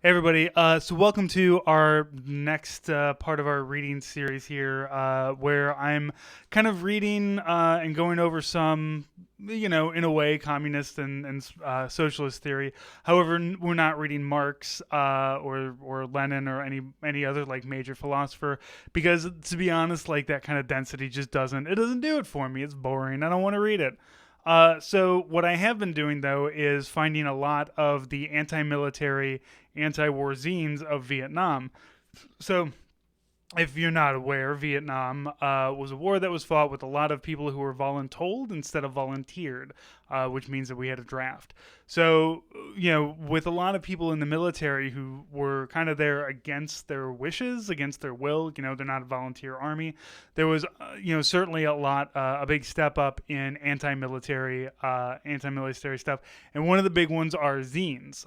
Hey everybody, so welcome to our next part of our reading series here, where I'm kind of reading and going over some, in a way, communist and socialist theory. However, we're not reading Marx or Lenin or any other like major philosopher because, to be honest, like that kind of density just doesn't do it for me. It's boring. I don't want to read it. So what I have been doing though is finding a lot of the anti-military, anti-war zines of Vietnam. So if you're not aware, Vietnam was a war that was fought with a lot of people who were voluntold instead of volunteered, which means that we had a draft. So, with a lot of people in the military who were kind of there against their wishes, against their will, they're not a volunteer army. There was, certainly a big step up in anti-military stuff. And one of the big ones are zines.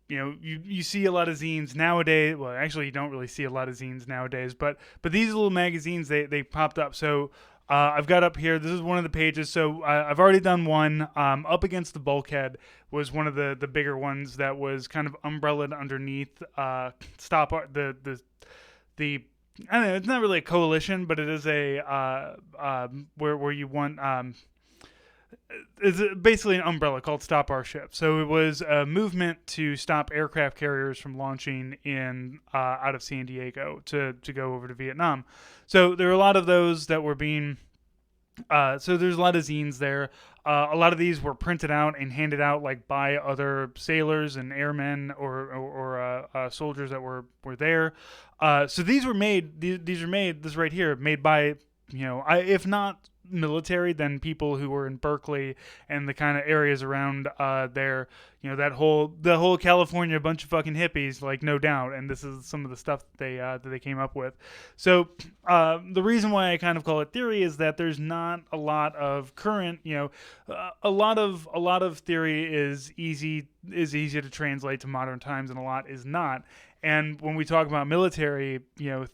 You see a lot of zines nowadays. Well, actually, you don't really see a lot of zines nowadays, but these little magazines, they popped up. So I've got up here, this is one of the pages. So I've already done one. Up Against the Bulkhead was one of the bigger ones that was kind of umbrellaed underneath stop the I don't know, it's not really a coalition, but it is a where you want it's basically an umbrella called Stop Our Ship. So it was a movement to stop aircraft carriers from launching in out of San Diego to go over to Vietnam. So there were a lot of those that were being. So there's a lot of zines there. A lot of these were printed out and handed out like by other sailors and airmen or soldiers that were there. So these were made. These are made. This right here made by if not military, then people who were in Berkeley and the kind of areas around there, the whole California bunch of fucking hippies, like no doubt. And this is some of the stuff that they came up with. So the reason why I kind of call it theory is that there's not a lot of current, a lot of theory is easy to translate to modern times, and a lot is not. And when we talk about military,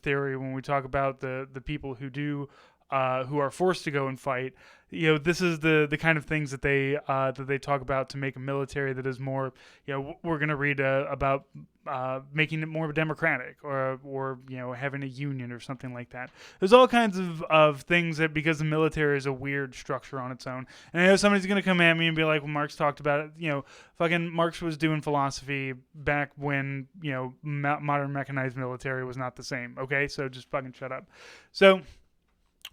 theory, when we talk about the people who are forced to go and fight, this is the kind of things that they talk about to make a military that is more, we're going to read about making it more democratic or having a union or something like that. There's all kinds of things that, because the military is a weird structure on its own. And I know somebody's going to come at me and be like, well, Marx talked about it. Fucking Marx was doing philosophy back when, modern mechanized military was not the same. Okay, so just fucking shut up. So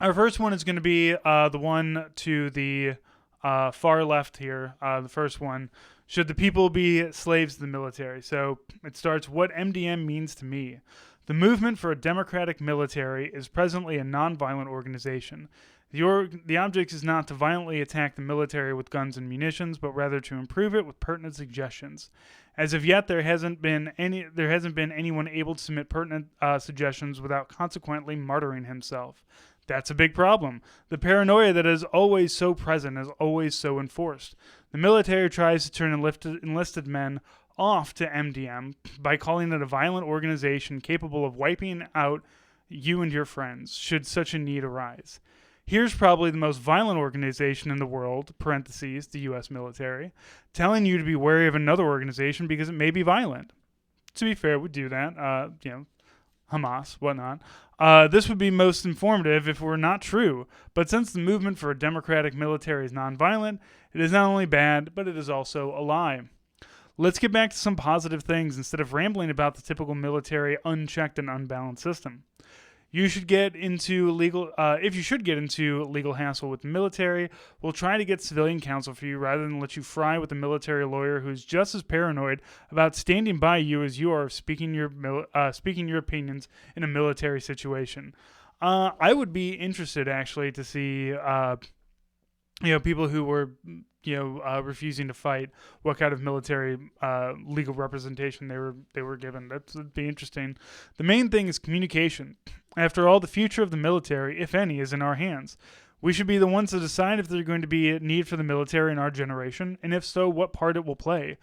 our first one is going to be the one to the far left here. The first one, should the people be slaves to the military? So it starts, what MDM means to me. The movement for a democratic military is presently a non-violent organization. The object is not to violently attack the military with guns and munitions, but rather to improve it with pertinent suggestions. As of yet, there hasn't been anyone able to submit pertinent suggestions without consequently martyring himself. That's a big problem. The paranoia that is always so present is always so enforced. The military tries to turn enlisted men off to MDM by calling it a violent organization capable of wiping out you and your friends, should such a need arise. Here's probably the most violent organization in the world, parentheses, the U.S. military, telling you to be wary of another organization because it may be violent. To be fair, we do that, Hamas, whatnot. This would be most informative if it were not true, but since the movement for a democratic military is nonviolent, it is not only bad, but it is also a lie. Let's get back to some positive things instead of rambling about the typical military unchecked and unbalanced system. You should get into if you should get into legal hassle with the military, we'll try to get civilian counsel for you rather than let you fry with a military lawyer who's just as paranoid about standing by you as you are speaking your opinions in a military situation. I would be interested actually to see people who were refusing to fight, what kind of military legal representation they were given. That would be interesting. The main thing is communication. After all, the future of the military, if any, is in our hands. We should be the ones to decide if there's going to be a need for the military in our generation, and if so, what part it will play.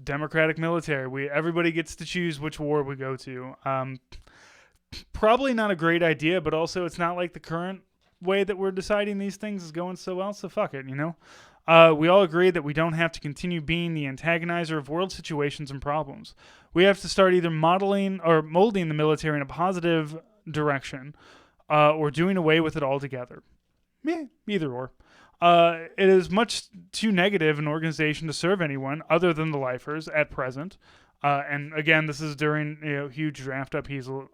Democratic military. Everybody gets to choose which war we go to. Probably not a great idea, but also it's not like the current way that we're deciding these things is going so well, so fuck it, We all agree that we don't have to continue being the antagonizer of world situations and problems. We have to start either modeling or molding the military in a positive direction, or doing away with it altogether. Either or. It is much too negative an organization to serve anyone other than the lifers at present. And again, this is during huge draft upheavals.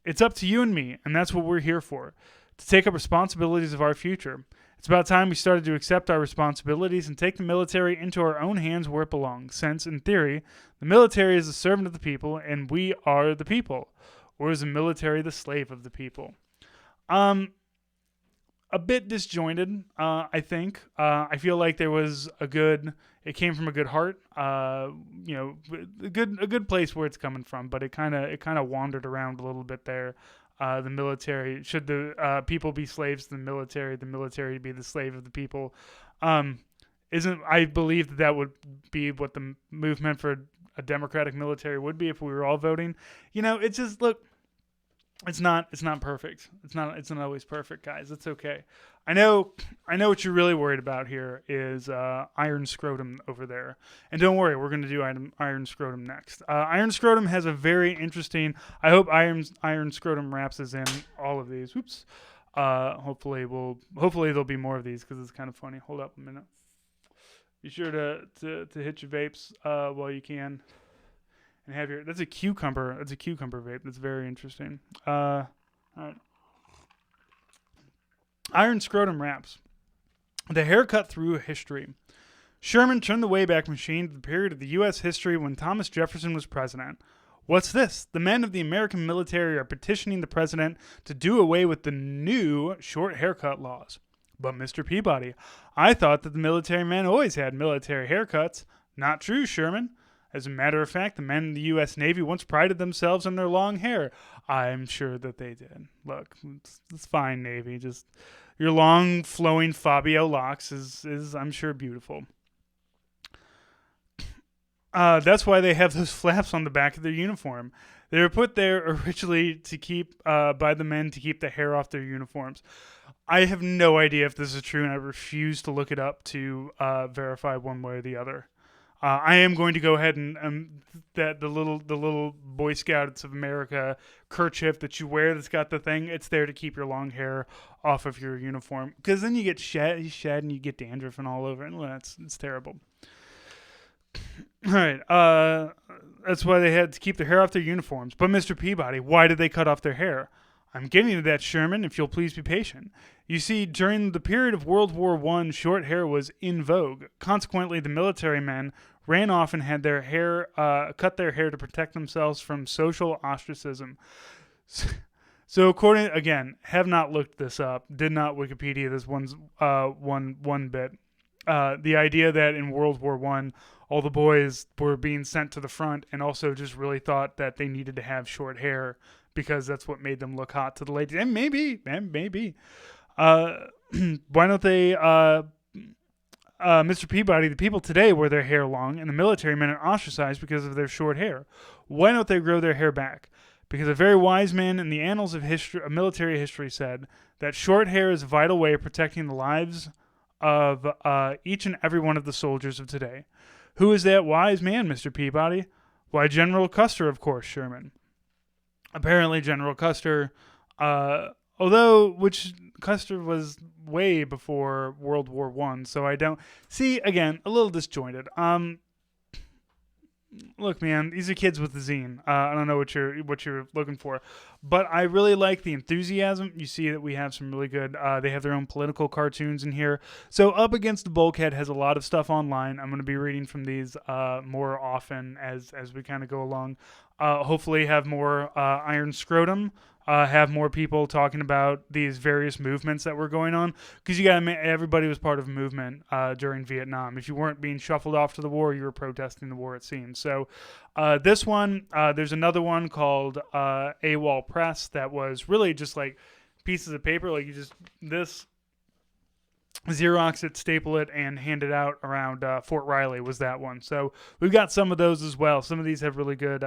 It's up to you and me, and that's what we're here for, to take up responsibilities of our future. It's about time we started to accept our responsibilities and take the military into our own hands where it belongs, since, in theory, the military is the servant of the people, and we are the people. Or is the military the slave of the people? A bit disjointed, I think. I feel like there was it came from a good heart, a good place where it's coming from, but it kind of wandered around a little bit there. The military, should the people be slaves to the military be the slave of the people? I believe that would be what the movement for a democratic military would be if we were all voting. It's just, look, it's not perfect. It's not always perfect, guys. It's okay. I know what you're really worried about here is Iron Scrotum over there. And don't worry, we're going to do Iron Scrotum next. Iron Scrotum has a very interesting, I hope Iron Scrotum wraps is in all of these. Oops. Hopefully there'll be more of these because it's kind of funny. Hold up a minute. Be sure to hit your vapes while you can. And have that's a cucumber vape. That's very interesting. All right. Iron Scrotum wraps. The haircut through history. Sherman turned the Wayback Machine to the period of the U.S. history when Thomas Jefferson was president. What's this? The men of the American military are petitioning the president to do away with the new short haircut laws. But Mr. Peabody, I thought that the military men always had military haircuts. Not true, Sherman. As a matter of fact, the men in the U.S. Navy once prided themselves on their long hair. I'm sure that they did. Look, it's fine, Navy. Just your long, flowing Fabio locks is I'm sure, beautiful. That's why they have those flaps on the back of their uniform. They were put there originally to keep by the men to keep the hair off their uniforms. I have no idea if this is true, and I refuse to look it up to verify one way or the other. I am going to go ahead and that the little Boy Scouts of America kerchief that you wear that's got the thing, it's there to keep your long hair off of your uniform, because then you get shed and you get dandruff and all over it, and it's terrible. All right, that's why they had to keep their hair off their uniforms. But Mr. Peabody, why did they cut off their hair? I'm getting to that, Sherman, if you'll please be patient. You see, during the period of World War I, short hair was in vogue. Consequently, the military men ran off and had their hair cut their hair to protect themselves from social ostracism. So according, again, have not looked this up, did not Wikipedia this one bit. The idea that in World War I, all the boys were being sent to the front and also just really thought that they needed to have short hair because that's what made them look hot to the ladies. And maybe. Why don't they, Mr. Peabody, the people today wear their hair long and the military men are ostracized because of their short hair. Why don't they grow their hair back? Because a very wise man in the annals of history, of military history, said that short hair is a vital way of protecting the lives of each and every one of the soldiers of today. Who is that wise man, Mr. Peabody? Why, General Custer, of course, Sherman. Apparently, General Custer, which Custer was way before World War I, so I don't see, again, a little disjointed. Look, man, these are kids with the zine. I don't know what you're looking for, but I really like the enthusiasm. You see that we have some really good. They have their own political cartoons in here. So Up Against the Bulkhead has a lot of stuff online. I'm going to be reading from these more often as we kind of go along. Hopefully, have more Iron Scrotum. Have more people talking about these various movements that were going on, because everybody was part of a movement during Vietnam. If you weren't being shuffled off to the war, you were protesting the war, it seems. So this one, there's another one called AWOL Press that was really just like pieces of paper, like you just Xerox it, staple it, and hand it out around Fort Riley was that one. So we've got some of those as well. Some of these have really good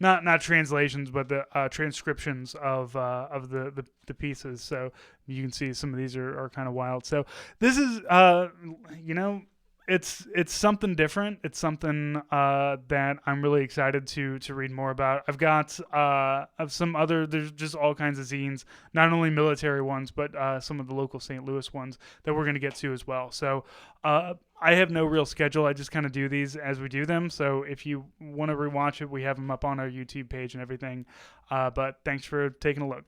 not translations, but the transcriptions of the pieces. So you can see some of these are kind of wild. So this is it's something different. It's something that I'm really excited to read more about. I've got of some other. There's just all kinds of zines, not only military ones, but some of the local St. Louis ones that we're going to get to as well. So I have no real schedule. I just kind of do these as we do them. So if you want to rewatch it, we have them up on our YouTube page and everything. But thanks for taking a look.